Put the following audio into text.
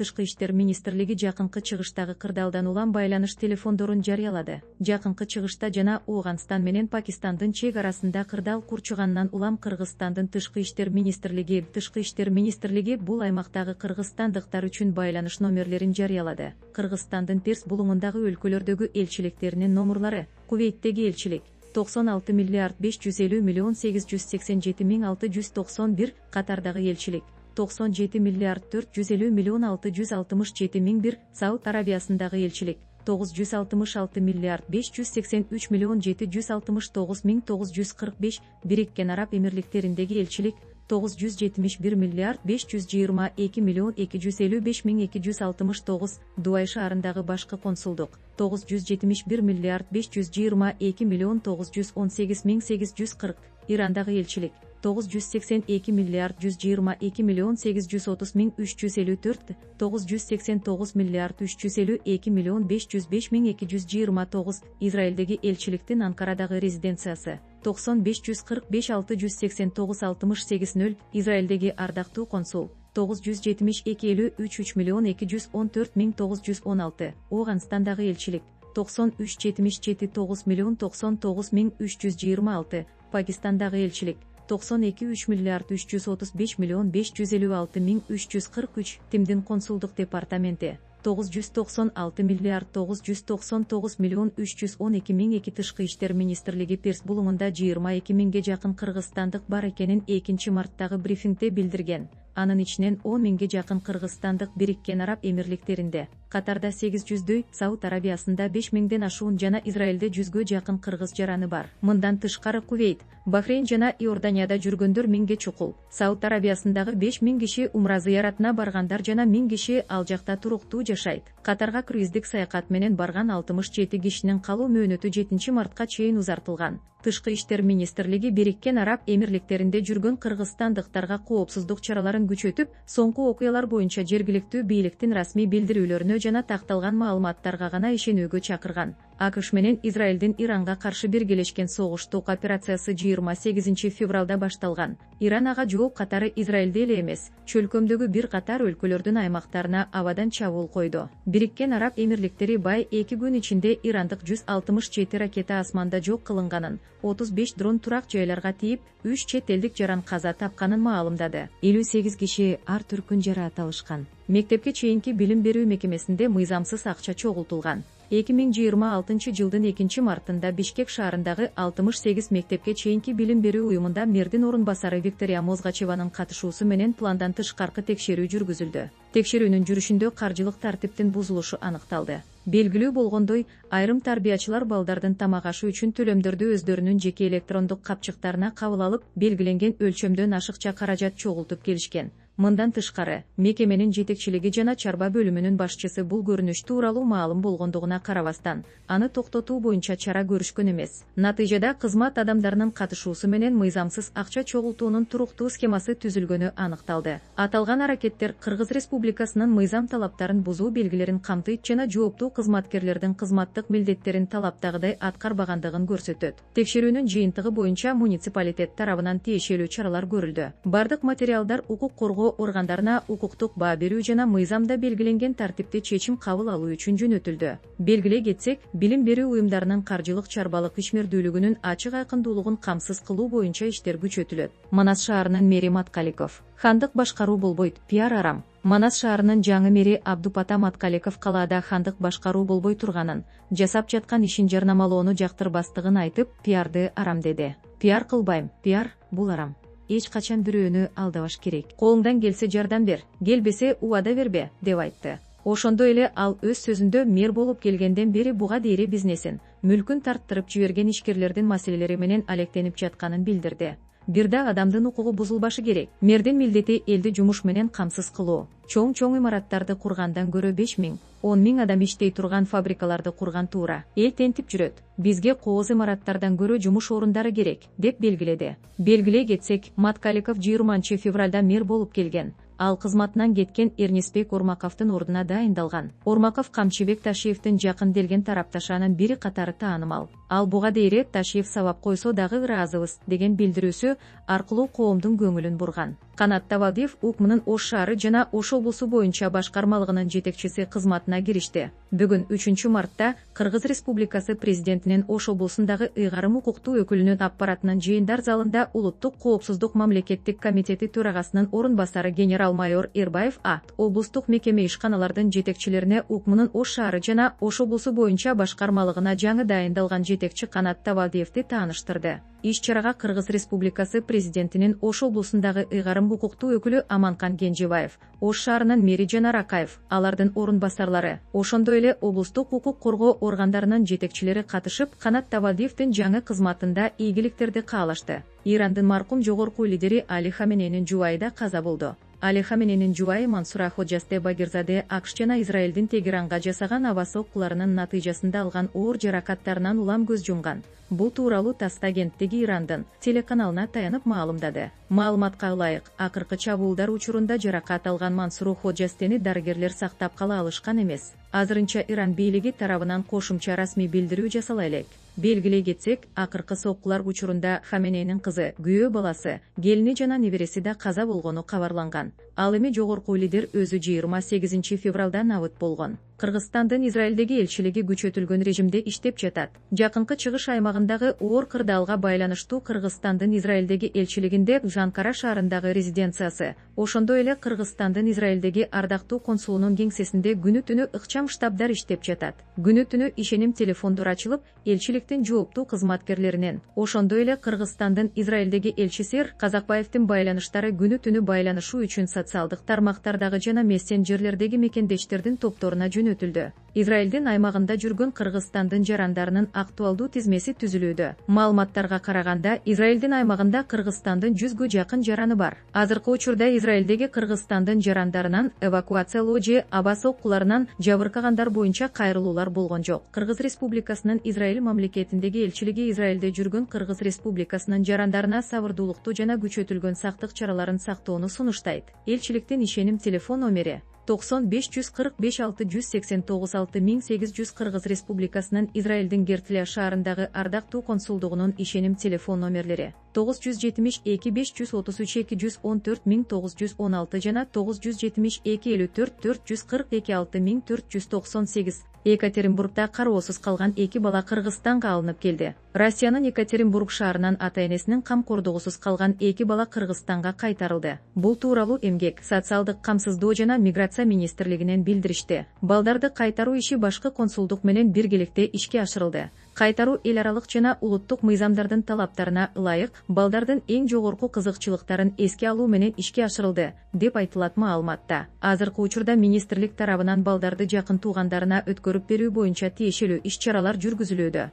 Тышкы иштер министрлиги жакынкы чыгыштагы кырдаалдан улам байланыш телефондорун жарыялады. Жакынкы чыгышта жана Ооганстан менен Пакистандын чек арасында кырдаал курчугандан улам Кыргызстандын тышкы иштер министрлиги бул аймактагы кыргызстандыктар үчүн байланыш номерлерин жарыялады. Кыргызстандын терс булуңундагы өлкөлөрдөгү элчиликтеринин номурлары: Кувейттеги элчилик 96 миллиард 550 миллион 887 миң 691, Катардагы элчилик 97 миллиард 450 миллион 667 миң 1, Сауд Арабиясындагы элчилик 966 миллиард 583 миллион 769 миң 945, Бириккен Араб Эмирликтериндеги элчилик 971 миллиард 522 миллион 255 миң 269, Дубай шаарындагы башкы консулдук 971 миллиард 522 миллион 918 миң 840, Ирандагы элчилик 982 миллиард 122 миллион 830 миң 354, 989 миллиард 352 миллион 505 миң 229, Израилдеги элчиликтин Анкарадагы резиденциясы 9545 689 68 0, Израилдеги ардактуу консул 972 53 миллион 214 миң 916, Ооганстандагы элчилик 9377 9 миллион 99 миң 326, Пакистандагы элчилик 92 3 миллиард 335 миллион 556 миң 343, Тимдин консулдук департаменти 996 миллиард 999 миллион 312 миң 2, Тышкы иштер министрлиги Перс булуңунда 22 миңге жакын кыргызстандык бар экенин 2 марттагы брифингде билдирген. Анын ичинен 10 миңге жакын кыргызстандык Бириккен Араб Эмирликтеринде, Катарда 800дөй, Сауд Арабиясында 5 миңден ашуун жана Израилде 100гө жакын кыргыз жараны бар. Мындан тышкары Кувейт, Бахрейн жана Иорданияда жүргөндөр миңге чукул. Сауд Арабиясындагы 5 миң киши умра зыяратына баргандар жана 1000 киши ал жакта туруктуу жашайт. Катарга круиздик саякат менен барган 67 кишинин калуу мөөнөтү 7 мартка чейин узартылган. Тышкы иштер министрлиги Бириккен Араб Эмирликтеринде жүргөн кыргызстандыктарга коопсуздук чараларын күчөтүп, соңку окуялар боюнча жергиликтүү бийликтин расмий билдирүүлөрүнө жана такталган маалыматтарга гана ишенүүгө чакырган. АКШ менен Израилдин Иранга каршы биргелешкен согуштук операциясы 28 февралда башталган. Иран ага жооп катары Израилде эле эмес, чөлкөмдөгү бир катар өлкөлөрдүн аймактарына абадан чабуул койду. Бириккен Араб Эмирликтери бай 2 күн ичинде ирандык 167 ракета асманда жок кылынганын, 35 дрон турак жайларга тийип, 3 чет элдик жаран каза тапканын маалымдады. 58 киши ар түркүн жараат алышкан. Мектепке чейинки билим берүү мекемесинде мыйзамсыз акча чогултулган. 2026 жылдын 2 мартында Бишкек шаарындагы 68 мектепке чейинки билим берүү уюмунда мэрдин орун басары Виктория Мозгачеванын катышуусу менен пландан тышкаркы текшерүү жүргүзүлдү. Текшерүүнүн жүрүшүндө каржылык тартиптин бузулушу аныкталды. Белгилүү болгондой, айрым тарбиячылар балдардын тамак ашы үчүн төлөмдөрдү өздөрүнүн жеке электрондук капчыктарына кабыл алып, белгиленген өлчөмдөн ашыкча каражат чогултуп келишкен. Мындан тышкары, мекеменин жетекчилиги жана чарба бөлүмүнүн башчысы бул көрүнүш тууралуу маалым болгондугуна карабастан, аны токтотуу боюнча чара көрүшкөн эмес. Натыйжада кызмат адамдарынын катышуусу менен мыйзамсыз акча чогултуунун туруктуу схемасы түзүлгөнү аныкталды. Аталган аракеттер Кыргыз Республикасынын мыйзам талаптарын бузуу белгилерин камтыйт жана жооптуу кызматкерлердин кызматтык милдеттерин талаптагыдай аткарбагандыгын көрсөтөт. Текшерүүнүн жыйынтыгы боюнча муниципалитет тарабынан тиешелүү чаралар көрүлдү. Бардык материалдар укук коргоо органдарына укуктук баа берүү жана мыйзамда белгиленген тартипте чечим кабыл алуу үчүн жөнөтүлдү. Белгилей кетсек, билим берүү уюмдарынын каржылык чарбалык ишмердүүлүгүнүн ачык айкындуулугун камсыз кылуу боюнча иштер күчөтүлөт. Манас шаарынын мэри Маткаликов: хандык башкаруу болбойт, пиар арам. Манас шаарынын жаңы мэри Абдупата Маткаликов калаада хандык башкаруу болбой турганын, жасап жаткан ишин жарнамалоону жактырбастыгын айтып, пиарды арам деди. Пиар кылбайм, пиар бул арам. Эч качан бирөөнү алдабаш керек. Колуңдан келсе жардам бер, келбесе убада бербе, деп айтты. Ошондой эле ал өз сөзүндө мэр болуп келгенден бери буга дейре бизнесин, мүлкүн тарттырып жиберген ишкерлердин маселелери менен алектенип жатканын билдирди. Бир да адамдын укугу бузулбашы керек. Мэрдин милдети элди жумуш менен камсыз кылуу. Чоң имараттарды кургандан көрө 5 миң, 10 миң адам иштей турган фабрикаларды курган туура. Эл тентип жүрөт. Бизге кооз имараттардан көрө жумуш орундары керек, деп белгиледи. Белгилей кетсек, Маткаликов 20 февралда мэр болуп келген. Ал кызматынан кеткен Эрнисбек Ормаковдун ордуна дайындалган. Ормаков Камчыбек Ташиевдин жакын делген тарапташанын бири катары таанымал. Ал буга дейре Ташиев сабап койсо дагы ыраазыбыз деген билдирүүсү аркылуу коомдун көңүлүн бурган. Канат Тавалдиев УКМнын Ош шаары жана Ош облусу боюнча башкармалыгынын жетекчиси кызматына киришти. Бүгүн 3 мартта Кыргыз Республикасы президентинин Ош облусундагы ыйгарым укуктуу өкүлүнүн аппаратынын жыйындар залында Улуттук коопсуздук мамлекеттик комитети төрагасынын орун басары генерал-майор Эрбаев облустук мекеме ишканалардын жетекчилерине УКМнын Ош шаары жана Ош облусу боюнча башкармалыгына жаңы дайындалган жетекчи Канат Тавалдиевди тааныштырды. Иш-чарага Кыргыз Республикасы президентинин Ош облусундагы ыйгарым укуктуу өкүлү Аманкан Кенжебаев, Ош шаарынын мэри Жанар Акаев, алардын орун басарлары, ошондой эле облустук укук коргоо органдарынын жетекчилери катышып, Канат Тавалдиевдин жаңы кызматында ийгиликтерди каалашты. Ирандын маркум жогорку лидери Али Хаменейнин жубайы да каза болду. Али Хаменейнин жубайы Мансура Ходжасте Багирзаде АКШ жана Израилдин Тегеранга жасаган аба соккуларынын натыйжасында алган оор жаракаттарынан улам көз жумган. Бул тууралуу ТАСС агенттиги Ирандын телеканалына таянып маалымдады. Маалыматка ылайык, акыркы чабуулдар учурунда жаракат алган Мансуру Ходжастени дарыгерлер сактап кала алышкан эмес. Азырынча Иран бийлиги тарабынан кошумча расмий билдирүү жасала элек. Белгилей кетсек, акыркы соккулар учурунда Хаменейнин кызы, күйөө баласы, келини жана небереси да каза болгону кабарланган. Ал эми жогорку лидер өзү 28 февралда набыт болгон. Кыргызстандын Израилдеги элчилиги күчөтүлгөн режимде иштеп жатат. Жакынкы чыгыш аймагындагы оор кырдаалга байланыштуу Кыргызстандын Израилдеги элчилигинде Жанкара шаарындагы резиденциясы, ошондой эле Кыргызстандын Израилдеги ардактуу консулунун кеңсесинде күнү-түнү ыкчам штабдар иштеп жатат. Күнү-түнү ишеним телефондор ачылып, элчиликтин жооптуу кызматкерлеринен, ошондой эле Кыргызстандын Израилдеги элчиси Казакбаевдин байланыштары күнү-түнү байланышуу үчүн социалдык тармактардагы жана мессенджерлердеги мекендештердин топторуна жөнөтүлдү. Израилдин аймагында жүргөн Кыргызстандын жарандарынын актуалдуу тизмеси түзүлүүдө. Маалыматтарга караганда, Израилдин аймагында Кыргызстандын 100гө жакын жараны бар. Азыркы учурда Израилдеги Кыргызстандын жарандарынан эвакуациялоо же аба соккуларынан жабыркагандар боюнча кайрылуулар болгон жок. Кыргыз Республикасынын Израиль мамлекетиндеги элчилиги Израилде жүргөн Кыргыз Республикасынын жарандарына сабырдуулукту жана күчөтүлгөн сактык чараларын сактоону сунуштайт. Элчиликтин ишеним телефон номери 95 145 689 6800 Кыргыз Республикасынын Израилдин Гертля шаарындагы ардактуу консулдугунун ишеним телефон номерлери 972 533 214 1916 жана 972 54 442 6498. Екатеринбургда кароосуз калган 2 бала Кыргызстанга алынып келди. Россиянын Екатеринбург шаарынан ата-энесинин камкордугусуз калган 2 бала Кыргызстанга кайтарылды. Бул тууралуу Эмгек, социалдык камсыздоо жана миграция министрлигинен билдиришти. Балдарды кайтаруу иши башкы консулдук менен биргеликте ишке ашырылды. Кайтаруу эл аралык жана улуттук мыйзамдардын талаптарына ылайык балдардын эң жогорку кызыкчылыктарын эске алуу менен ишке ашырылды, деп айтылат маалыматта. Азыркы учурда министрлик тарабынан балдарды жакын туугандарына өткөрүп берүү боюнча тиешелүү иш-чаралар жүргүзүлүүдө.